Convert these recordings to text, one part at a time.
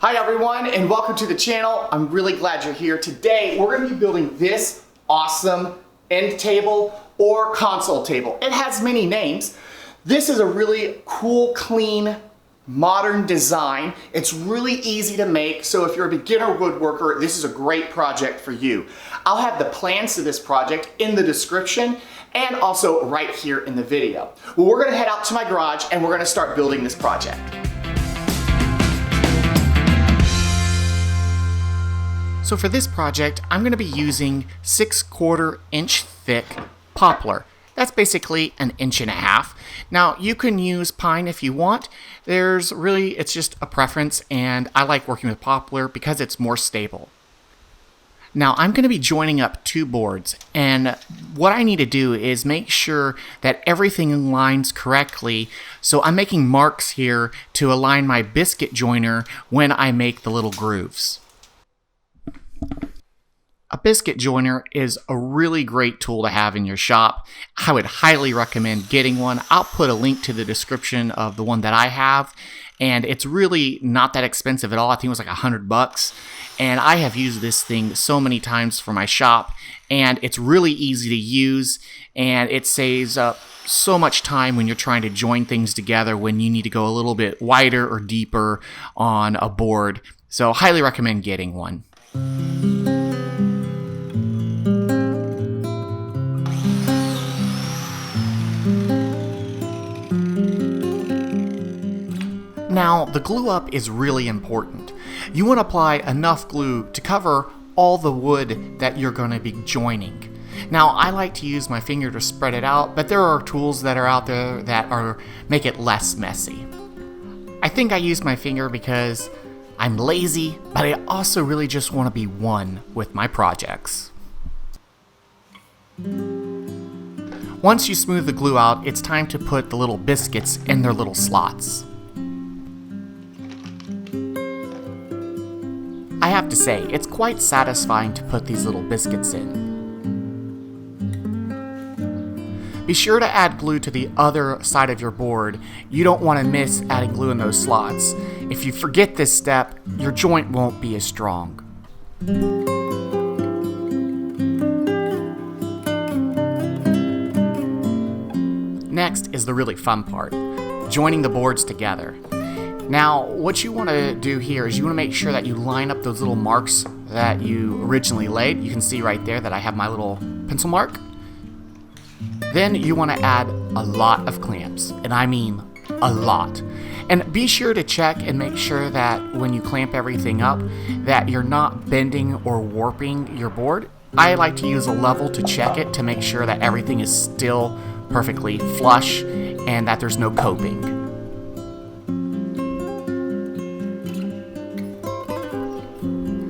Hi everyone, and welcome to the channel. I'm really glad you're here. Today we're going to be building this awesome end table or console table. It has many names. This is a really cool, clean, modern design. It's really easy to make, so if you're a beginner woodworker, this is a great project for you. I'll have the plans to this project in the description and also right here in the video. Well, we're going to head out to my garage and we're going to start building this project. So for this project, I'm going to be using 6/4 inch thick poplar. That's basically 1.5 inches. Now you can use pine if you want. It's just a preference, and I like working with poplar because it's more stable. Now I'm going to be joining up 2 boards, and what I need to do is make sure that everything aligns correctly. So I'm making marks here to align my biscuit joiner when I make the little grooves. A biscuit joiner is a really great tool to have in your shop. I would highly recommend getting one. I'll put a link to the description of the one that I have, and it's really not that expensive at all. I think it was like $100, and I have used this thing so many times for my shop, and it's really easy to use, and it saves up so much time when you're trying to join things together when you need to go a little bit wider or deeper on a board. So highly recommend getting one. Now, the glue up is really important. You want to apply enough glue to cover all the wood that you're going to be joining. Now, I like to use my finger to spread it out, but there are tools that are out there that make it less messy. I think I use my finger because I'm lazy, but I also really just want to be one with my projects. Once you smooth the glue out, it's time to put the little biscuits in their little slots. I have to say, it's quite satisfying to put these little biscuits in. Be sure to add glue to the other side of your board. You don't want to miss adding glue in those slots. If you forget this step, your joint won't be as strong. Next is the really fun part, joining the boards together. Now, what you want to do here is you want to make sure that you line up those little marks that you originally laid. You can see right there that I have my little pencil mark. Then you want to add a lot of clamps, and I mean a lot. And be sure to check and make sure that when you clamp everything up, that you're not bending or warping your board. I like to use a level to check it to make sure that everything is still perfectly flush and that there's no coping.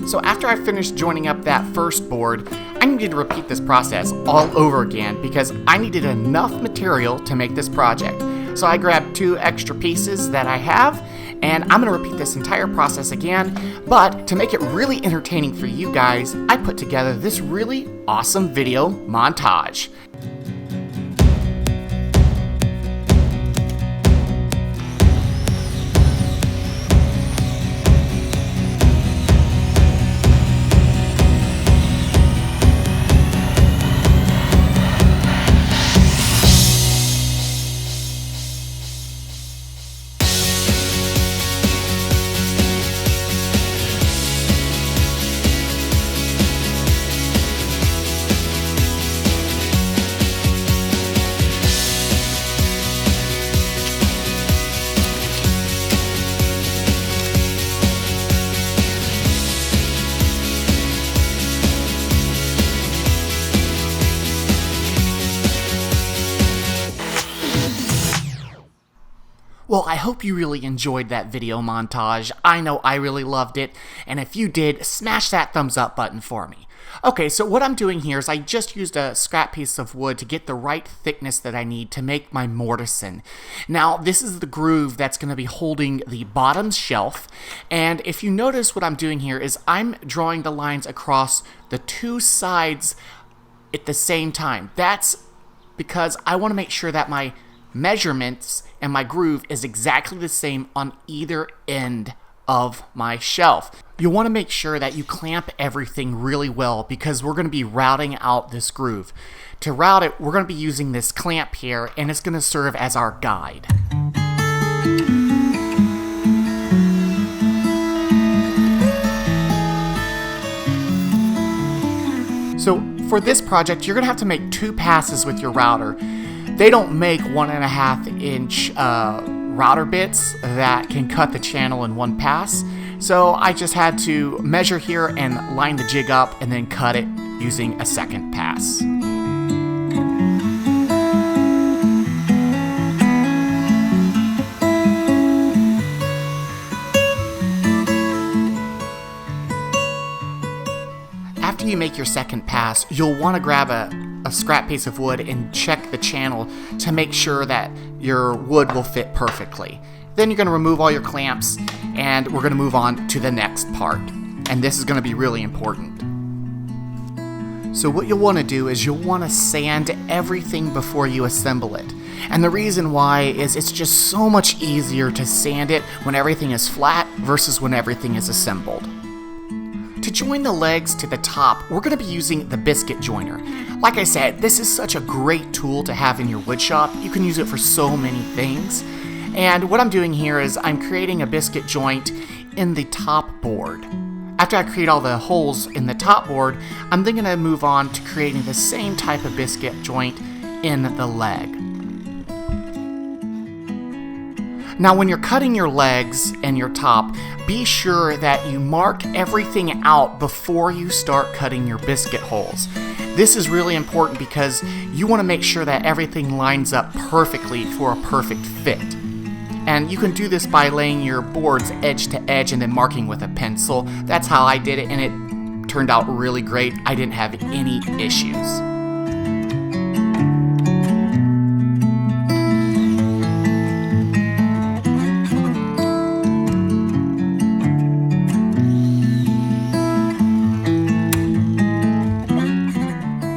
So after I finished joining up that first board, I needed to repeat this process all over again because I needed enough material to make this project. So I grabbed 2 extra pieces that I have, and I'm going to repeat this entire process again. But to make it really entertaining for you guys, I put together this really awesome video montage. Well, I hope you really enjoyed that video montage. I know I really loved it, and if you did, smash that thumbs up button for me. Okay, so what I'm doing here is I just used a scrap piece of wood to get the right thickness that I need to make my mortison. Now, this is the groove that's going to be holding the bottom shelf, and if you notice what I'm doing here is I'm drawing the lines across the 2 sides at the same time. That's because I want to make sure that my measurements and my groove is exactly the same on either end of my shelf. You'll want to make sure that you clamp everything really well because we're going to be routing out this groove. To route it, we're going to be using this clamp here, and it's going to serve as our guide. So for this project, you're going to have to make 2 passes with your router. They don't make 1.5 inch router bits that can cut the channel in 1 pass. So I just had to measure here and line the jig up and then cut it using a 2nd pass. After you make your 2nd pass, you'll want to grab a scrap piece of wood and check the channel to make sure that your wood will fit perfectly. Then you're going to remove all your clamps, and we're going to move on to the next part. And this is going to be really important. So what you'll want to do is you'll want to sand everything before you assemble it. And the reason why is it's just so much easier to sand it when everything is flat versus when everything is assembled. To join the legs to the top, we're going to be using the biscuit joiner. Like I said, this is such a great tool to have in your wood shop. You can use it for so many things. And what I'm doing here is I'm creating a biscuit joint in the top board. After I create all the holes in the top board, I'm then going to move on to creating the same type of biscuit joint in the leg. Now when you're cutting your legs and your top, be sure that you mark everything out before you start cutting your biscuit holes. This is really important because you want to make sure that everything lines up perfectly for a perfect fit. And you can do this by laying your boards edge to edge and then marking with a pencil. That's how I did it, and it turned out really great. I didn't have any issues.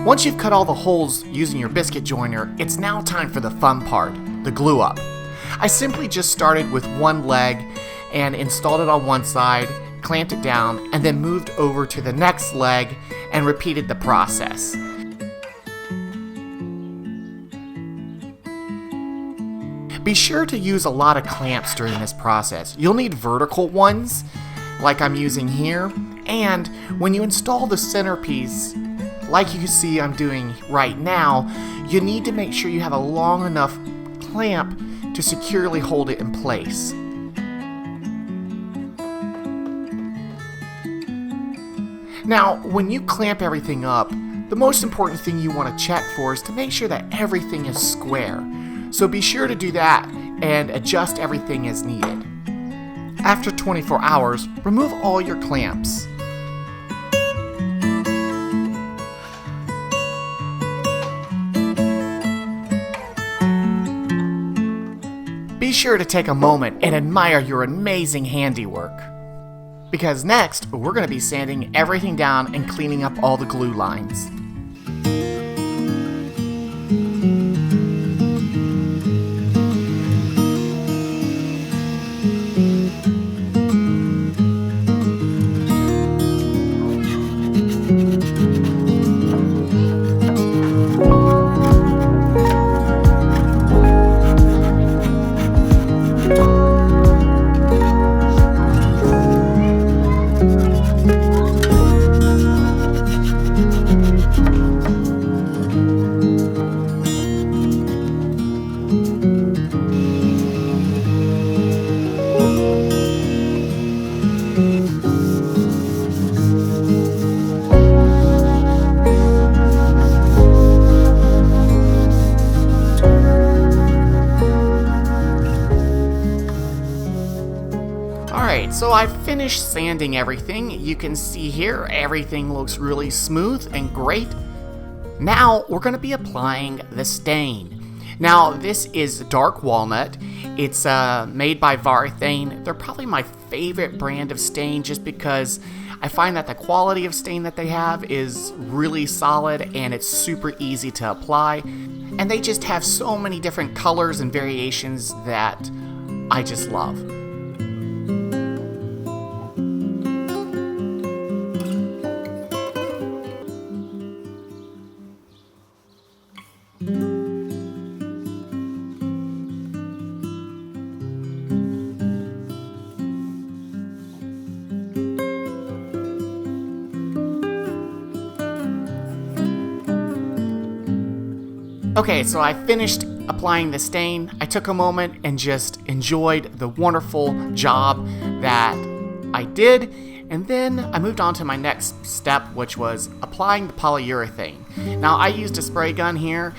Once you've cut all the holes using your biscuit joiner, it's now time for the fun part, the glue up. I simply just started with one leg and installed it on one side, clamped it down, and then moved over to the next leg and repeated the process. Be sure to use a lot of clamps during this process. You'll need vertical ones, like I'm using here, and when you install the centerpiece, like you see I'm doing right now, you need to make sure you have a long enough clamp to securely hold it in place. Now, when you clamp everything up, the most important thing you want to check for is to make sure that everything is square. So be sure to do that and adjust everything as needed. After 24 hours, remove all your clamps. Be sure to take a moment and admire your amazing handiwork. Because next, we're going to be sanding everything down and cleaning up all the glue lines. Alright, so I've finished sanding everything. You can see here, everything looks really smooth and great. Now, we're going to be applying the stain. Now, this is dark walnut. It's made by Varithane. They're probably my favorite brand of stain just because I find that the quality of stain that they have is really solid and it's super easy to apply. And they just have so many different colors and variations that I just love. Okay, so I finished applying the stain. I took a moment and just enjoyed the wonderful job that I did, and then I moved on to my next step, which was applying the polyurethane. Now, I used a spray gun here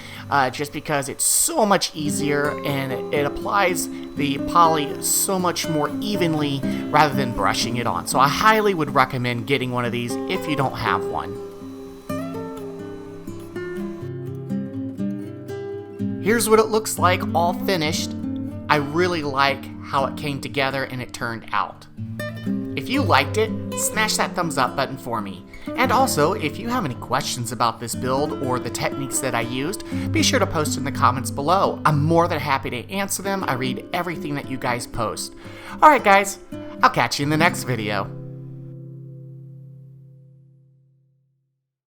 just because it's so much easier and it applies the poly so much more evenly rather than brushing it on. So I highly would recommend getting one of these if you don't have one. Here's what it looks like all finished. I really like how it came together and it turned out. If you liked it, smash that thumbs up button for me. And also, if you have any questions about this build or the techniques that I used, be sure to post in the comments below. I'm more than happy to answer them. I read everything that you guys post. Alright guys, I'll catch you in the next video.